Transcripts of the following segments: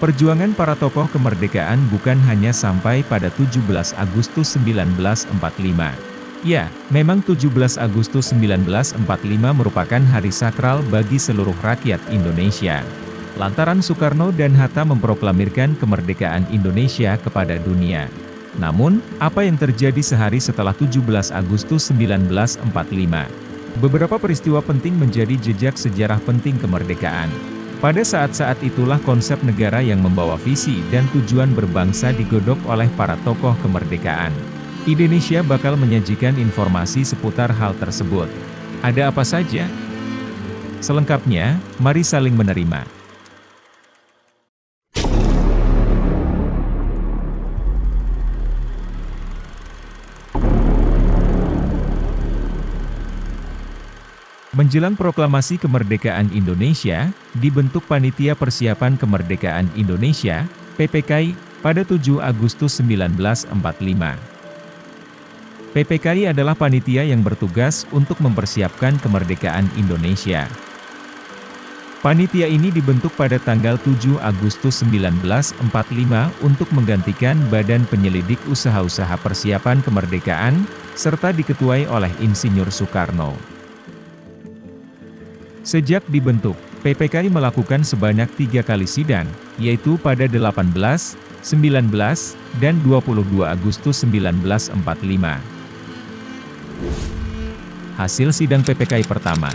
Perjuangan para tokoh kemerdekaan bukan hanya sampai pada 17 Agustus 1945. Ya, memang 17 Agustus 1945 merupakan hari sakral bagi seluruh rakyat Indonesia. Lantaran Soekarno dan Hatta memproklamirkan kemerdekaan Indonesia kepada dunia. Namun, apa yang terjadi sehari setelah 17 Agustus 1945? Beberapa peristiwa penting menjadi jejak sejarah penting kemerdekaan. Pada saat-saat itulah konsep negara yang membawa visi dan tujuan berbangsa digodok oleh para tokoh kemerdekaan. Indonesia bakal menyajikan informasi seputar hal tersebut. Ada apa saja? Selengkapnya, mari saling menerima. Menjelang proklamasi kemerdekaan Indonesia, dibentuk Panitia Persiapan Kemerdekaan Indonesia, PPKI, pada 7 Agustus 1945. PPKI adalah panitia yang bertugas untuk mempersiapkan kemerdekaan Indonesia. Panitia ini dibentuk pada tanggal 7 Agustus 1945 untuk menggantikan Badan Penyelidik Usaha-Usaha Persiapan Kemerdekaan, serta diketuai oleh Insinyur Soekarno. Sejak dibentuk, PPKI melakukan sebanyak 3 kali sidang, yaitu pada 18, 19, dan 22 Agustus 1945. Hasil sidang PPKI pertama.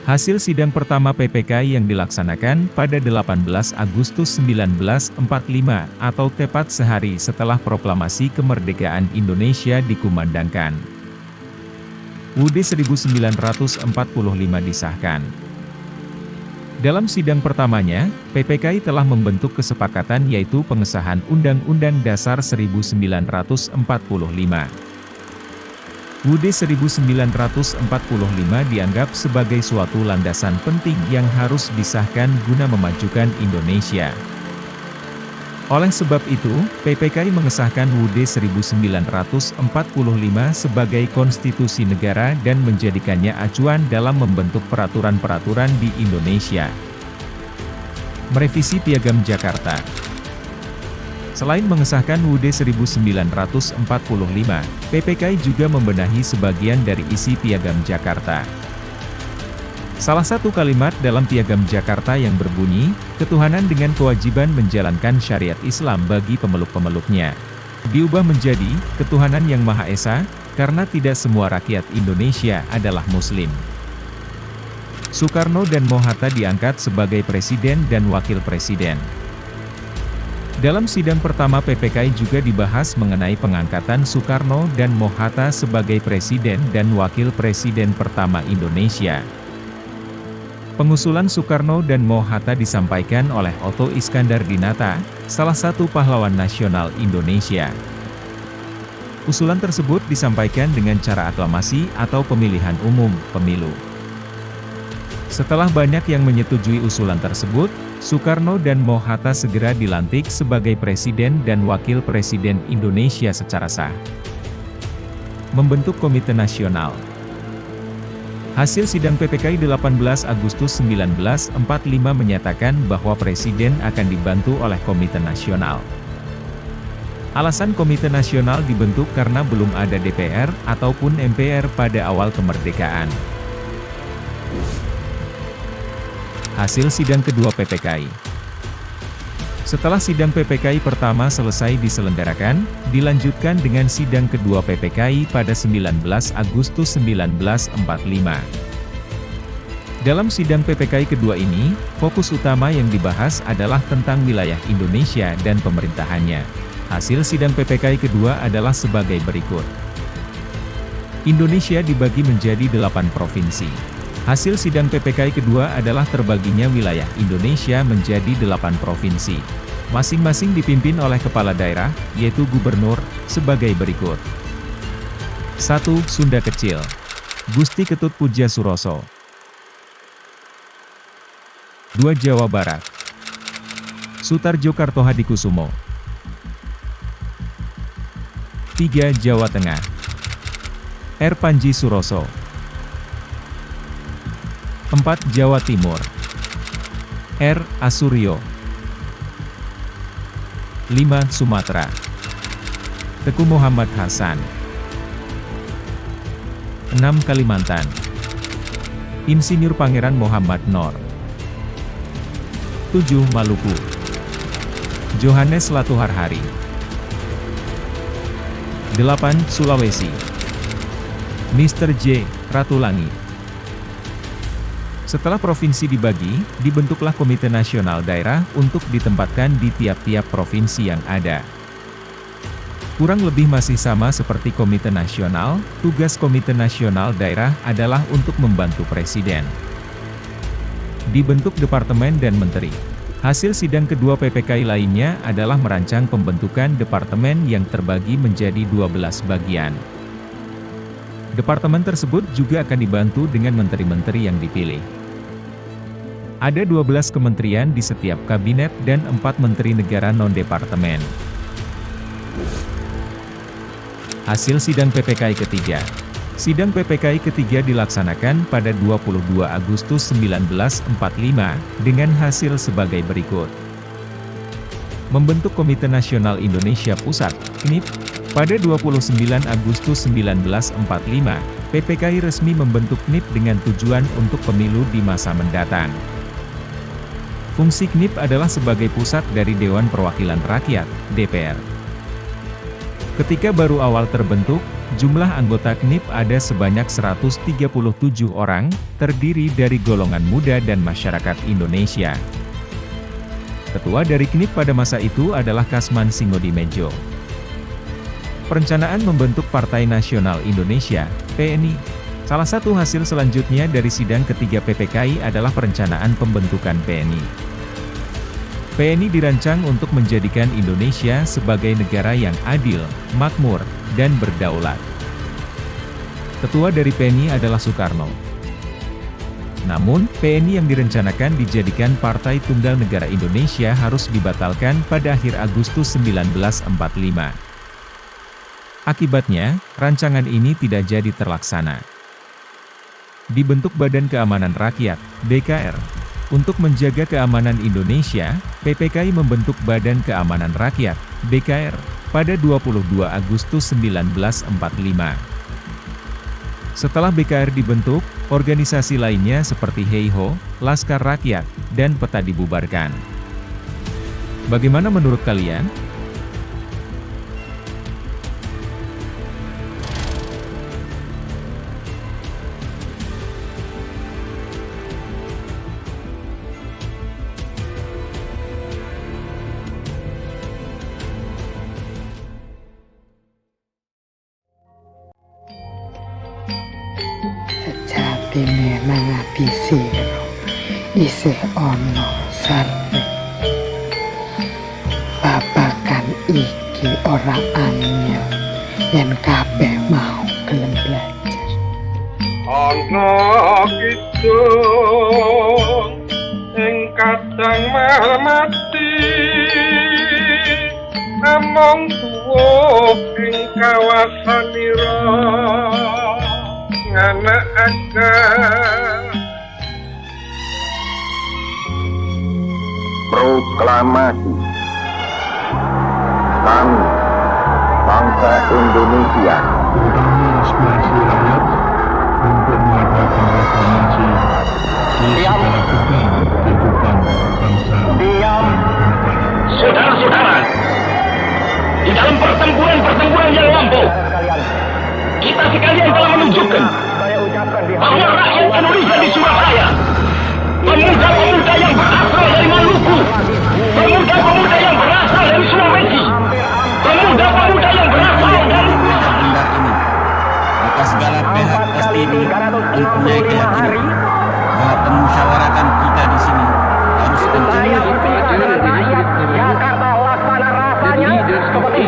Hasil sidang pertama PPKI yang dilaksanakan pada 18 Agustus 1945 atau tepat sehari setelah proklamasi kemerdekaan Indonesia dikumandangkan. UUD 1945 disahkan. Dalam sidang pertamanya, PPKI telah membentuk kesepakatan yaitu pengesahan Undang-Undang Dasar 1945. UUD 1945 dianggap sebagai suatu landasan penting yang harus disahkan guna memajukan Indonesia. Oleh sebab itu, PPKI mengesahkan UUD 1945 sebagai konstitusi negara dan menjadikannya acuan dalam membentuk peraturan-peraturan di Indonesia. Merevisi Piagam Jakarta. Selain mengesahkan UUD 1945, PPKI juga membenahi sebagian dari isi Piagam Jakarta. Salah satu kalimat dalam Piagam Jakarta yang berbunyi, ketuhanan dengan kewajiban menjalankan syariat Islam bagi pemeluk-pemeluknya, diubah menjadi, ketuhanan yang Maha Esa, karena tidak semua rakyat Indonesia adalah Muslim. Soekarno dan Mohatta diangkat sebagai Presiden dan Wakil Presiden. Dalam sidang pertama PPKI juga dibahas mengenai pengangkatan Soekarno dan Mohatta sebagai Presiden dan Wakil Presiden pertama Indonesia. Pengusulan Soekarno dan Mohatta disampaikan oleh Otto Iskandar-Dinata, salah satu pahlawan nasional Indonesia. Usulan tersebut disampaikan dengan cara aklamasi atau pemilihan umum, pemilu. Setelah banyak yang menyetujui usulan tersebut, Soekarno dan Mohatta segera dilantik sebagai Presiden dan Wakil Presiden Indonesia secara sah. Membentuk Komite Nasional. Hasil sidang PPKI 18 Agustus 1945 menyatakan bahwa Presiden akan dibantu oleh Komite Nasional. Alasan Komite Nasional dibentuk karena belum ada DPR ataupun MPR pada awal kemerdekaan. Hasil sidang kedua PPKI. Setelah sidang PPKI pertama selesai diselenggarakan, dilanjutkan dengan sidang kedua PPKI pada 19 Agustus 1945. Dalam sidang PPKI kedua ini, fokus utama yang dibahas adalah tentang wilayah Indonesia dan pemerintahannya. Hasil sidang PPKI kedua adalah sebagai berikut. Indonesia dibagi menjadi 8 provinsi. Hasil sidang PPKI kedua adalah terbaginya wilayah Indonesia menjadi 8 provinsi. Masing-masing dipimpin oleh kepala daerah, yaitu gubernur, sebagai berikut. 1. Sunda Kecil. Gusti Ketut Pujasuroso. 2. Jawa Barat. Sutarjo Kartohadikusumo. 3. Jawa Tengah. R. Panji Suroso. 4. Jawa Timur. R. Asuryo. 5. Sumatera. Teguh Muhammad Hasan. 6. Kalimantan. Insinyur Pangeran Muhammad Nor. 7. Maluku. Johannes Latuharhari. 8. Sulawesi. Mr. J. Ratulangi. Setelah provinsi dibagi, dibentuklah Komite Nasional Daerah untuk ditempatkan di tiap-tiap provinsi yang ada. Kurang lebih masih sama seperti Komite Nasional, tugas Komite Nasional Daerah adalah untuk membantu Presiden. Dibentuk Departemen dan Menteri. Hasil sidang kedua PPKI lainnya adalah merancang pembentukan departemen yang terbagi menjadi 12 bagian. Departemen tersebut juga akan dibantu dengan menteri-menteri yang dipilih. Ada 12 kementerian di setiap kabinet dan 4 menteri negara non-departemen. Hasil sidang PPKI ketiga. Sidang PPKI ketiga dilaksanakan pada 22 Agustus 1945, dengan hasil sebagai berikut. Membentuk Komite Nasional Indonesia Pusat, KNIP. Pada 29 Agustus 1945, PPKI resmi membentuk KNIP dengan tujuan untuk pemilu di masa mendatang. Fungsi KNIP adalah sebagai pusat dari Dewan Perwakilan Rakyat, DPR. Ketika baru awal terbentuk, jumlah anggota KNIP ada sebanyak 137 orang, terdiri dari golongan muda dan masyarakat Indonesia. Ketua dari KNIP pada masa itu adalah Kasman Singodimedjo. Perencanaan membentuk Partai Nasional Indonesia, PNI. Salah satu hasil selanjutnya dari sidang ketiga PPKI adalah perencanaan pembentukan PNI. PNI dirancang untuk menjadikan Indonesia sebagai negara yang adil, makmur, dan berdaulat. Ketua dari PNI adalah Soekarno. Namun, PNI yang direncanakan dijadikan Partai Tunggal Negara Indonesia harus dibatalkan pada akhir Agustus 1945. Akibatnya, rancangan ini tidak jadi terlaksana. Dibentuk Badan Keamanan Rakyat, BKR. Untuk menjaga keamanan Indonesia, PPKI membentuk Badan Keamanan Rakyat, BKR, pada 22 Agustus 1945. Setelah BKR dibentuk, organisasi lainnya seperti HEIHO, Laskar Rakyat, dan PETA dibubarkan. Bagaimana menurut kalian? Sejatine mangabisi isih ana sarep. Babagan iki ora angel yen kabeh mau gelem belajar. Ana kidung ing kadang mati, among tuwa ing kawasanira nganakaken proklamasi kami bangsa Indonesia terutama aspirasi rakyat untuk mengadakan reformasi di segala bidang kehidupan bangsa dan negara. Saudara-saudara, di dalam pertempuran yang lampau, kita sekalian telah menunjukkan bahwa rakyat Indonesia di Surabaya, pemuda-pemuda yang berasal dari Maluku, pemuda-pemuda yang berasal dari Sulawesi, pemuda-pemuda yang berasal dari benda ini, maka segala pihak pasti mempunyai keyakinan bahwa pemusyawaratan kita di sini harus Jakarta laksana rasanya seperti